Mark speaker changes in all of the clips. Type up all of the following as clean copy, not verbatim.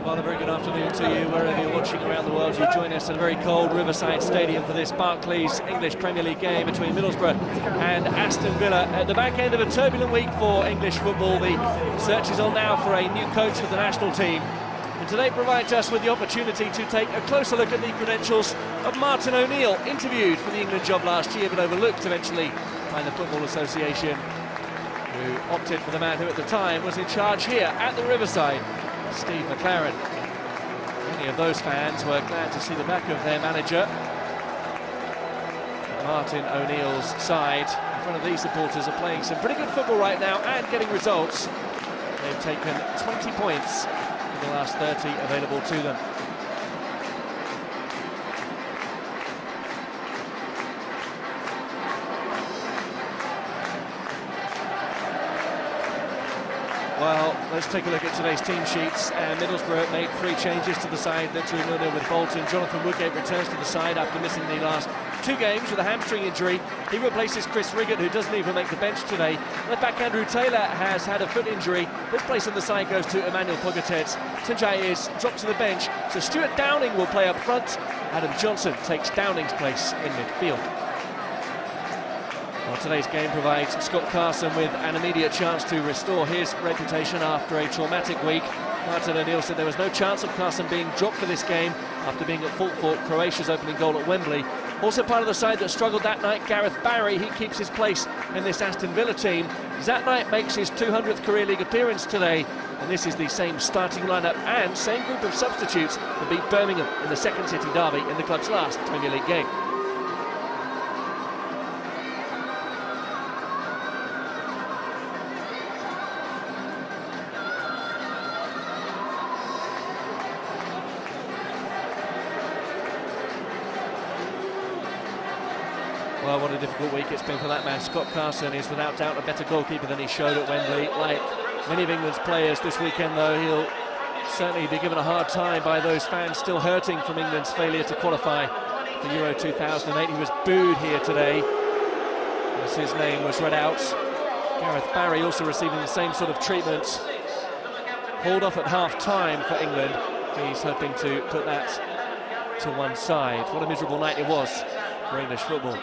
Speaker 1: Well, a very good afternoon to you, wherever you're watching around the world. You join us at a very cold Riverside Stadium for this Barclays English Premier League game between Middlesbrough and Aston Villa. At the back end of a turbulent week for English football, the search is on now for a new coach for the national team. And today provides us with the opportunity to take a closer look at the credentials of Martin O'Neill, interviewed for the England job last year but overlooked eventually by the Football Association, who opted for the man who at the time was in charge here at the Riverside, Steve McClaren. Many of those fans were glad to see the back of their manager. Martin O'Neill's side in front of these supporters are playing some pretty good football right now and getting results. They've taken 20 points in the last 30 available to them. Well, let's take a look at today's team sheets. Middlesbrough made 3 changes to the side that drew 0-0 with Bolton. Jonathan Woodgate returns to the side after missing the last 2 games with a hamstring injury. He replaces Chris Riggott, who doesn't even make the bench today. Left back Andrew Taylor has had a foot injury. His place on the side goes to Emmanuel Pogatetz. Tunjai is dropped to the bench, so Stuart Downing will play up front. Adam Johnson takes Downing's place in midfield. Well, today's game provides Scott Carson with an immediate chance to restore his reputation after a traumatic week. Martin O'Neill said there was no chance of Carson being dropped for this game after being at fault for Croatia's opening goal at Wembley. Also part of the side that struggled that night, Gareth Barry. He keeps his place in this Aston Villa team. That night makes his 200th Career League appearance today, and this is the same starting lineup and same group of substitutes that beat Birmingham in the Second City derby in the club's last Premier League game. Well, what a difficult week it's been for that man. Scott Carson is without doubt a better goalkeeper than he showed at Wembley. Like many of England's players this weekend, though, he'll certainly be given a hard time by those fans still hurting from England's failure to qualify for Euro 2008. He was booed here today as his name was read out. Gareth Barry also receiving the same sort of treatment. Hauled off at half-time for England. He's hoping to put that to one side. What a miserable night it was for English football.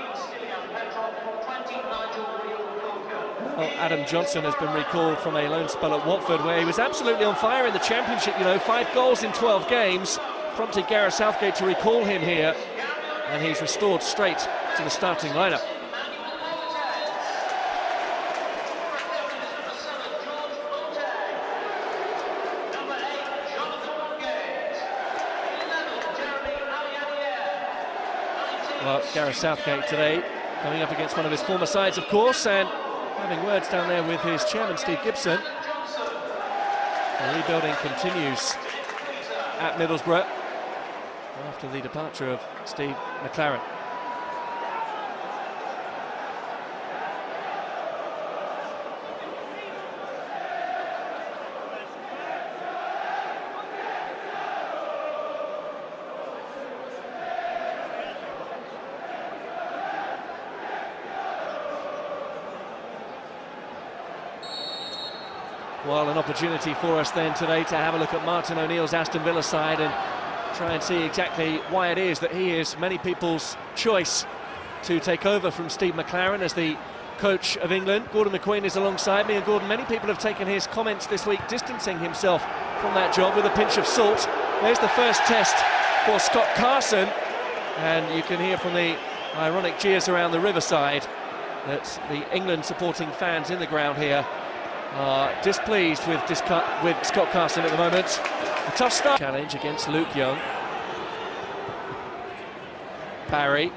Speaker 1: Well, Adam Johnson has been recalled from a loan spell at Watford, where he was absolutely on fire in the Championship, you know, 5 goals in 12 games, prompted Gareth Southgate to recall him here, and he's restored straight to the starting lineup. Well, Gareth Southgate today coming up against one of his former sides, of course, and having words down there with his chairman, Steve Gibson. The rebuilding continues at Middlesbrough after the departure of Steve McClaren. Well, an opportunity for us then today to have a look at Martin O'Neill's Aston Villa side and try and see exactly why it is that he is many people's choice to take over from Steve McClaren as the coach of England. Gordon McQueen is alongside me, and Gordon, many people have taken his comments this week distancing himself from that job with a pinch of salt. There's the first test for Scott Carson, and you can hear from the ironic jeers around the Riverside that the England supporting fans in the ground here are displeased with Scott Carson at the moment. A tough start. Challenge against Luke Young. Barry,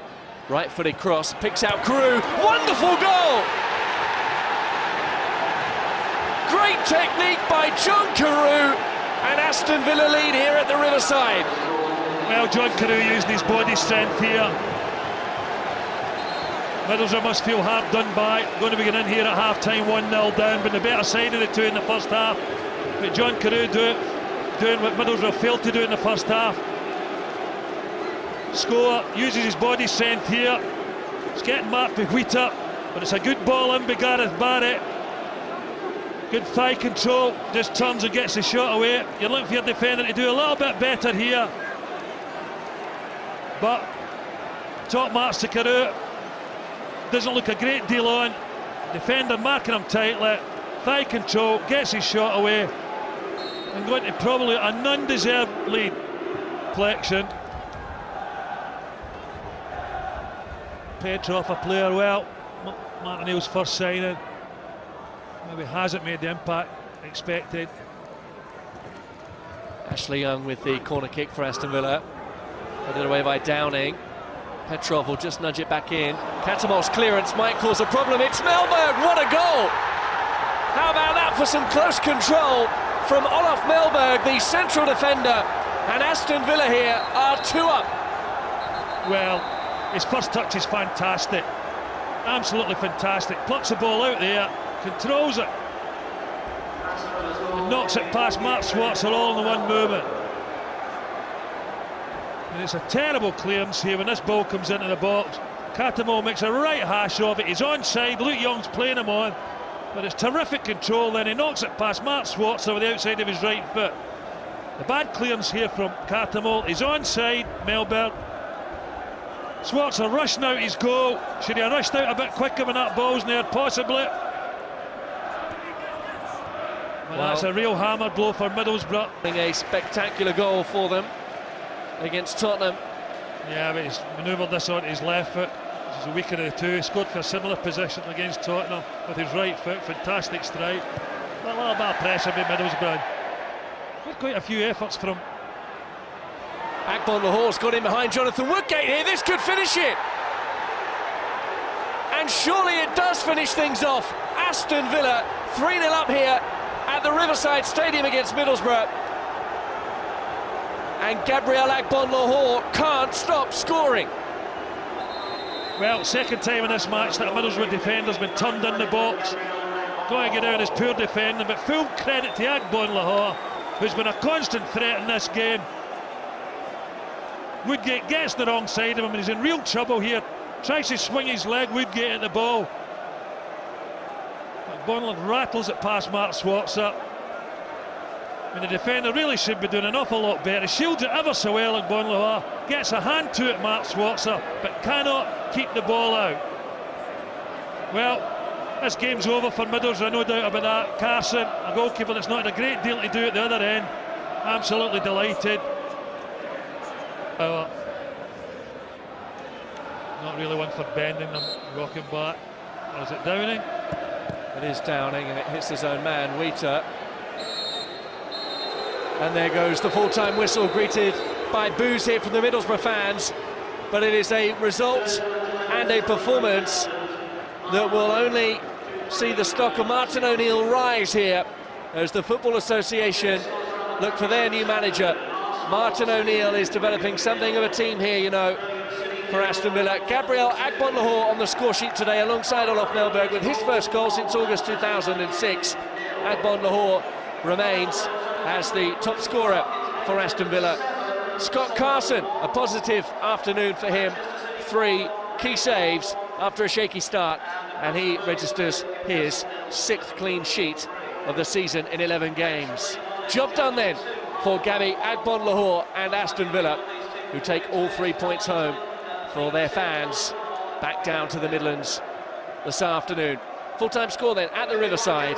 Speaker 1: right-footed cross, picks out Carew. Wonderful goal! Great technique by John Carew, and Aston Villa lead here at the Riverside.
Speaker 2: Well, John Carew using his body strength here. Middlesbrough must feel hard done by. Going to be getting in here at half-time 1-0 down, but the better side of the two in the first half. But John Carew doing what Middlesbrough failed to do in the first half. Score, uses his body strength here. It's getting marked with Wheater, but it's a good ball in by Gareth Barry. Good thigh control, just turns and gets the shot away. You're looking for your defender to do a little bit better here. But top marks to Carew. Doesn't look a great deal on. Defender marking him tightly. Thigh control, gets his shot away. And going to probably an undeserved lead. Flexion. Petrov, a player, well, Martin O'Neill's first signing. Maybe hasn't made the impact expected.
Speaker 1: Ashley Young with the corner kick for Aston Villa. Headed away by Downing. Petrov will just nudge it back in. Cattermole's clearance might cause a problem. It's Mellberg, what a goal! How about that for some close control from Olof Mellberg, the central defender. And Aston Villa here are 2 up.
Speaker 2: Well, his first touch is fantastic. Absolutely fantastic. Plucks the ball out there, controls it, and knocks it past Mark Schwarzer all in the one movement. And it's a terrible clearance here when this ball comes into the box. Cattermole makes a right hash of it. He's onside. Luke Young's playing him on, but it's terrific control. Then he knocks it past Mark Schwarzer with the outside of his right foot. The bad clearance here from Cattermole. He's onside, Mellberg. Schwarzer rushing out his goal. Should he have rushed out a bit quicker when that ball's there? Possibly. Well, that's a real hammer blow for Middlesbrough.
Speaker 1: A spectacular goal for them against Tottenham.
Speaker 2: Yeah, but he's manoeuvred this onto his left foot. This is the weaker of the two. He scored for a similar position against Tottenham with his right foot. Fantastic strike. A little bit of pressure by Middlesbrough. Had quite a few efforts from
Speaker 1: Agbonlahor's got in behind Jonathan Woodgate here. This could finish it. And surely it does finish things off. Aston Villa 3-0 up here at the Riverside Stadium against Middlesbrough. And Gabriel Agbonlahor can't stop scoring.
Speaker 2: Well, second time in this match that a Middlesbrough defender's been turned in the box. Going to get out his poor defending, but full credit to Agbonlahor, who's been a constant threat in this game. Woodgate gets the wrong side of him and he's in real trouble here. Tries to swing his leg, Woodgate at the ball. Agbonlahor rattles it past Mark Schwarzer. And the defender really should be doing an awful lot better. He shields it ever so well, Agbonlahor. Gets a hand to it, Mark Schwarzer, but cannot keep the ball out. Well, this game's over for Middlesbrough, no doubt about that. Carson, a goalkeeper that's not had a great deal to do at the other end. Absolutely delighted. Not really one for bending them, Rochemback. Or is it Downing?
Speaker 1: It is Downing and it hits his own man, Wheater. And there goes the full-time whistle, greeted by boos here from the Middlesbrough fans. But it is a result and a performance that will only see the stock of Martin O'Neill rise here as the Football Association look for their new manager. Martin O'Neill is developing something of a team here, you know, for Aston Villa. Gabriel Agbonlahor on the score sheet today alongside Olof Mellberg with his first goal since August 2006. Agbonlahor remains as the top scorer for Aston Villa. Scott Carson, a positive afternoon for him. 3 key saves after a shaky start, and he registers his 6th clean sheet of the season in 11 games. Job done then for Gabby Agbonlahor and Aston Villa, who take all 3 points home for their fans back down to the Midlands this afternoon. Full-time score then at the Riverside.